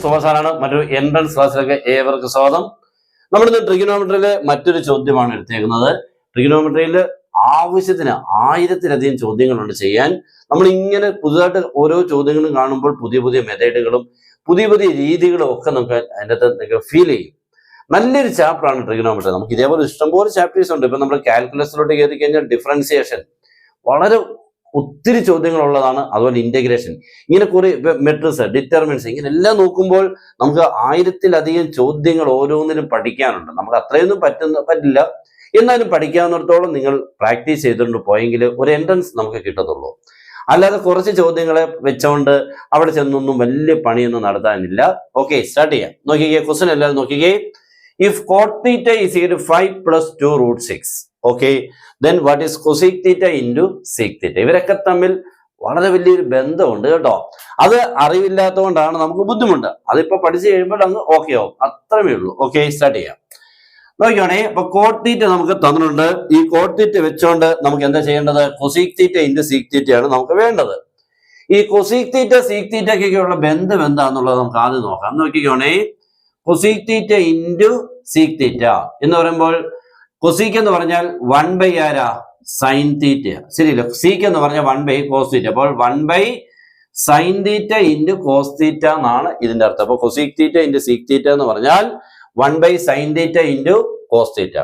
സുഭാഷാണ്. മറ്റൊരു എൻട്രൻസ് ക്ലാസ്സിലേക്ക് ഏവർക്കും സ്വാഗതം. നമ്മളിന്ന് ട്രിഗണോമെട്രിയിലെ മറ്റൊരു ചോദ്യമാണ് എടുത്തേക്കുന്നത്. ട്രിഗണോമെട്രിയിൽ ആവശ്യത്തിന് 1000-ലധികം ചോദ്യങ്ങളുണ്ട് ചെയ്യാൻ. നമ്മൾ ഇങ്ങനെ പുതുതായിട്ട് ഓരോ ചോദ്യങ്ങളും കാണുമ്പോൾ പുതിയ പുതിയ മെത്തേഡുകളും പുതിയ പുതിയ രീതികളും ഒക്കെ നമുക്ക് അതിൻ്റെ അകത്ത് ഫീൽ ചെയ്യും. നല്ലൊരു ചാപ്റ്ററാണ് ട്രിഗണോമെട്രി. നമുക്ക് ഇതേപോലെ ഇഷ്ടംപോലെ ചാപ്റ്റേഴ്സ് ഉണ്ട്. ഇപ്പൊ നമ്മൾ കാൽക്കുലസിലോട്ട് കയറി കഴിഞ്ഞാൽ ഡിഫറൻസിയേഷൻ വളരെ ഒത്തിരി ചോദ്യങ്ങളുള്ളതാണ്. അതുപോലെ ഇന്റഗ്രേഷൻ, ഇങ്ങനെ കുറെ മെട്രിക്സ്, ഡിറ്റർമിനൻസ്, ഇങ്ങനെ എല്ലാം നോക്കുമ്പോൾ നമുക്ക് 1000-ലധികം ചോദ്യങ്ങൾ ഓരോന്നിനും പഠിക്കാനുണ്ട്. നമുക്ക് അത്രയൊന്നും പറ്റില്ല. എന്നാലും പഠിക്കാവുന്നിടത്തോളം നിങ്ങൾ പ്രാക്ടീസ് ചെയ്തുകൊണ്ട് പോയെങ്കിൽ ഒരു എൻട്രൻസ് നമുക്ക് കിട്ടത്തുള്ളൂ. അല്ലാതെ കുറച്ച് ചോദ്യങ്ങളെ വെച്ചുകൊണ്ട് അവിടെ ചെന്നൊന്നും വലിയ പണിയൊന്നും നടത്താനില്ല. ഓക്കെ, സ്റ്റാർട്ട് ചെയ്യാം. നോക്കിക്കേ, ക്വസ്റ്റ്യൻ എല്ലാവരും നോക്കിക്കേ. If cot theta is equal to 5 plus 2 root 6, okay, then what is cosec theta into sec theta? ഇവരൊക്കെ തമ്മിൽ വളരെ വലിയൊരു ബന്ധമുണ്ട് കേട്ടോ. അത് അറിവില്ലാത്തതുകൊണ്ടാണ് നമുക്ക് ബുദ്ധിമുട്ട്. അതിപ്പോ പഠിച്ചു കഴിയുമ്പോൾ അങ്ങ് ഓക്കെ ആവും. അത്രമേ ഉള്ളൂ. ഓക്കെ, സ്റ്റാർട്ട് ചെയ്യാം. നോക്കിയാണേ, അപ്പൊ കോട്ട് തീറ്റ നമുക്ക് തന്നിട്ടുണ്ട്. ഈ കോട്ട് തീറ്റ വെച്ചോണ്ട് നമുക്ക് എന്താ ചെയ്യേണ്ടത്? കൊസീക് തീറ്റ ഇൻറ്റു സീക് തീറ്റയാണ് നമുക്ക് വേണ്ടത്. ഈ കൊസീക് തീറ്റ സീക് തീറ്റയ്ക്കൊക്കെയുള്ള ബന്ധം എന്താന്നുള്ളത് നമുക്ക് ആദ്യം നോക്കാം. നോക്കിക്കോണേ, cosec theta into sec theta എന്ന് പറയുമ്പോൾ കൊസീക് എന്ന് പറഞ്ഞാൽ 1 ആരാ? Sine theta. ശരിയല്ല. സീക്ക് എന്ന് പറഞ്ഞാൽ 1 കോസ് തീറ്റ. അപ്പോൾ 1 sine theta into cos theta എന്നാണ് ഇതിന്റെ അർത്ഥം. അപ്പൊ cosec theta into sec theta എന്ന് പറഞ്ഞാൽ 1 sine theta into cos theta.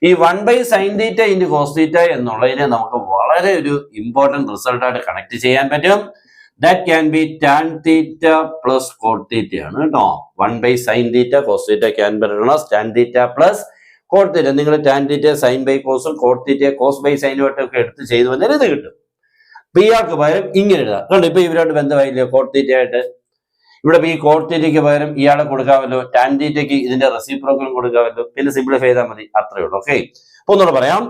ഈ 1 sine theta into cos theta എന്നുള്ളതിനെ നമുക്ക് വളരെ ഒരു ഇമ്പോർട്ടന്റ് റിസൾട്ടായിട്ട് കണക്ട് ചെയ്യാൻ പറ്റും. That can be tan theta plus cot theta ആണ് കേട്ടോ. 1 sin theta cos theta can be written as tan theta plus cot theta. നിങ്ങൾ tan theta sin by cos, cot theta cos by sin ഒക്കെ എടുത്ത് ചെയ്തു വന്നാൽ ഇത് കിട്ടും. പിയാൾക്ക് പകരം ഇങ്ങനെ എഴുതാം. കണ്ടോ, ഇപ്പൊ ഇവരോട് ബന്ധമായില്ലേ cot theta ആയിട്ട്. ഇവിടെ ഈ cot theta പകരം ഇയാളെ കൊടുക്കാമല്ലോ, tan theta ഇതിന്റെ റെസിപ്രോക്കൽ കൊടുക്കാമല്ലോ. പിന്നെ സിംപ്ലിഫൈ ചെയ്താൽ മതി. അത്രേ ഉള്ളൂ. ഓക്കെ, അപ്പൊ ഒന്നുകൂടെ പറയാം.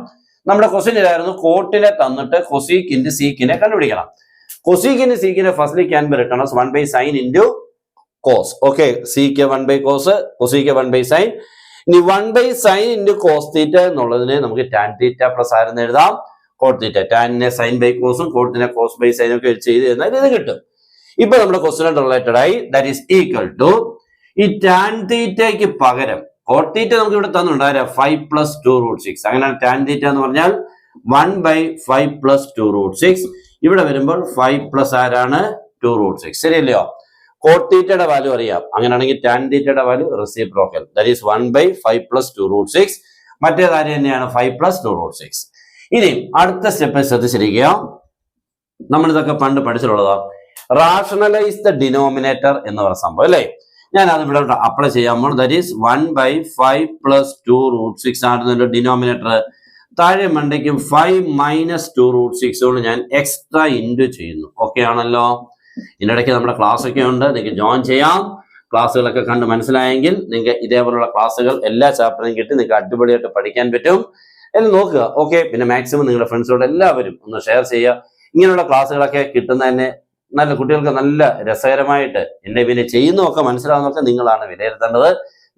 നമ്മുടെ ക്വസ്റ്റ്യൻ ഇതായിരുന്നു. കോട്ടിനെ തന്നിട്ട് കൊസീക് ഇൻറ്റു സീക്കിനെ കണ്ടുപിടിക്കണം. Cosec and sec firstly can be written as 1 sin into cos. Okay, sec 1 cos, cosec 1 sin. ഇനി 1 sin into cos theta എന്നുള്ളതിനെ നമുക്ക് tan theta plus ആരെന്ന് എഴുതാം? cot theta. tan sin by cos ഉം cot നെ cos by sin ഒക്കെ ചെയ്ത് കഴിഞ്ഞാൽ ഇത് കിട്ടും. ഇപ്പൊ നമ്മുടെ ക്വസ്റ്റ്യൻ റിലേറ്റഡ് ആയി that is equal to ഈ tan theta പകരം cot theta നമുക്ക് ഇവിടെ തന്നിട്ടുണ്ട് 5 plus 2 root 6. അങ്ങനെ tan theta എന്ന് പറഞ്ഞാൽ 1/5 plus 2 root 6. ഇവിടെ വരുമ്പോൾ 5 പ്ലസ് ആരാണ്? 2 root 6. ശരിയല്ലയോ? കോട്ട് തീറ്റയുടെ വാല്യൂ അറിയാം. അങ്ങനെയാണെങ്കിൽ ടാൻ തീറ്റയുടെ value reciprocal. That is 1/5 plus 2 root 6. മറ്റേ കാര്യം തന്നെയാണ് 5 plus 2 root 6. ഇനി അടുത്ത സ്റ്റെപ്പ് ശ്രദ്ധിച്ചിരിക്കുക. നമ്മൾ ഇതൊക്കെ പണ്ട് പഠിച്ചിട്ടുള്ളതാ. റാഷണലൈസ് ദ ഡിനോമിനേറ്റർ എന്ന് പറയുന്ന സംഭവം അല്ലേ? ഞാൻ അത് ഇവിടെ apply ചെയ്യാമ്പോൾ that is 1/5 plus 2 root 6 ആണ് ഡിനോമിനേറ്റർ. താഴെ മണ്ടയ്ക്കും 5 minus 2 root 6 കൊണ്ട് ഞാൻ എക്സ്ട്രാ ഇൻറ്റു ചെയ്യുന്നു. ഓക്കെ ആണല്ലോ? ഇതിനിടയ്ക്ക് നമ്മുടെ ക്ലാസ് ഒക്കെ ഉണ്ട്, നിങ്ങൾക്ക് ജോയിൻ ചെയ്യാം. ക്ലാസ്സുകളൊക്കെ കണ്ട് മനസ്സിലായെങ്കിൽ നിങ്ങൾക്ക് ഇതേപോലുള്ള ക്ലാസ്സുകൾ എല്ലാ ചാപ്റ്ററും കിട്ടി നിങ്ങൾക്ക് അടിപൊളിയായിട്ട് പഠിക്കാൻ പറ്റും. എല്ലാം നോക്കുക. ഓക്കെ, പിന്നെ മാക്സിമം നിങ്ങളുടെ ഫ്രണ്ട്സോട് എല്ലാവരും ഒന്ന് ഷെയർ ചെയ്യുക. ഇങ്ങനെയുള്ള ക്ലാസ്സുകളൊക്കെ കിട്ടുന്നതന്നെ നല്ല കുട്ടികൾക്ക് നല്ല രസകരമായിട്ട് എന്നെ പിന്നെ ചെയ്യുന്നതൊക്കെ മനസ്സിലാവുന്നതൊക്കെ നിങ്ങളാണ് വിലയിരുത്തേണ്ടത്.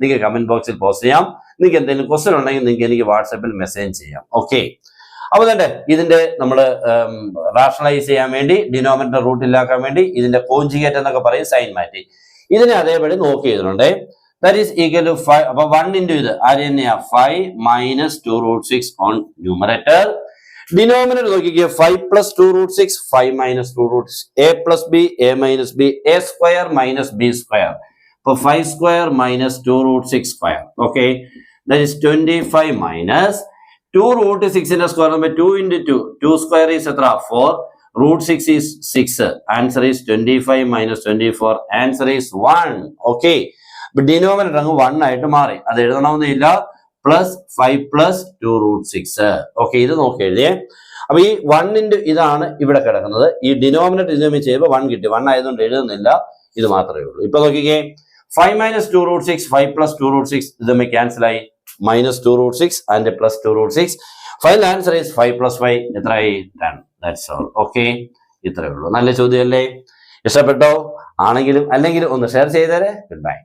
നിങ്ങൾക്ക് കമന്റ് ബോക്സിൽ പോസ്റ്റ് ചെയ്യാം. നിങ്ങൾക്ക് എന്തെങ്കിലും ക്വസ്റ്റ്യൻ ഉണ്ടെങ്കിൽ നിങ്ങൾക്ക് എനിക്ക് വാട്സാപ്പിൽ മെസ്സേജ് ചെയ്യാം. ഓക്കെ, അപ്പൊ തന്നെ ഇതിന്റെ നമ്മൾ റാഷണലൈസ് ചെയ്യാൻ വേണ്ടി ഡിനോമിനേറ്റർ റൂട്ടിലാക്കാൻ വേണ്ടി ഇതിന്റെ കോഞ്ചുഗേറ്റ് എന്നൊക്കെ പറയും, സൈൻ മാറ്റി ഇതിനെ അതേപടി നോക്കി ചെയ്തിട്ടുണ്ട്. That is equal to 5. അപ്പൊ 1 ഇൻറ്റു ഇത് ആര് തന്നെയാ? 5 minus 2 root 6 on numerator. Denominator നോക്കിക്കുക. 5 plus 2 root 6, 5 minus 2 root 6, a plus b, a minus b, a square minus b square. So 5 square minus 2 root 6 square. Okay, that is 25 minus 2 root 6 in the square number 2 into 2. 2 square is 4. Root 6 is 6. Answer is 25 minus 24. Answer is 1. Okay, but denominator 1 ആയിട്ട് മാറി. അത് എഴുതണമെന്നില്ല. Plus 5 plus 2 root 6. Okay, ഇത് നോക്കി എഴുതിയേ. അപ്പൊ ഈ 1 ഇതാണ് ഇവിടെ കിടക്കുന്നത്. ഈ ഡിനോമിനേറ്റർ ഇതിനെ ചെയ്യുമ്പോൾ 1 കിട്ടി. 1 ആയതുകൊണ്ട് എഴുതുന്നില്ല. ഇത് മാത്രമേ ഉള്ളൂ. ഇപ്പൊ നോക്കിക്കേ, 5 minus 2 root 6, 5 plus 2 root 6 ഇതും ക്യാൻസൽ ആയി. minus 2 root 6 and plus 2 root 6. Final answer is 5 plus 5 എത്രയായി? 10. That's all. ഓക്കെ, ഇത്രയേ ഉള്ളൂ. നല്ല ചോദ്യമല്ലേ? ഇഷ്ടപ്പെട്ടോ? ആണെങ്കിലും അല്ലെങ്കിലും ഒന്ന് ഷെയർ ചെയ്തേരെ. Good bye.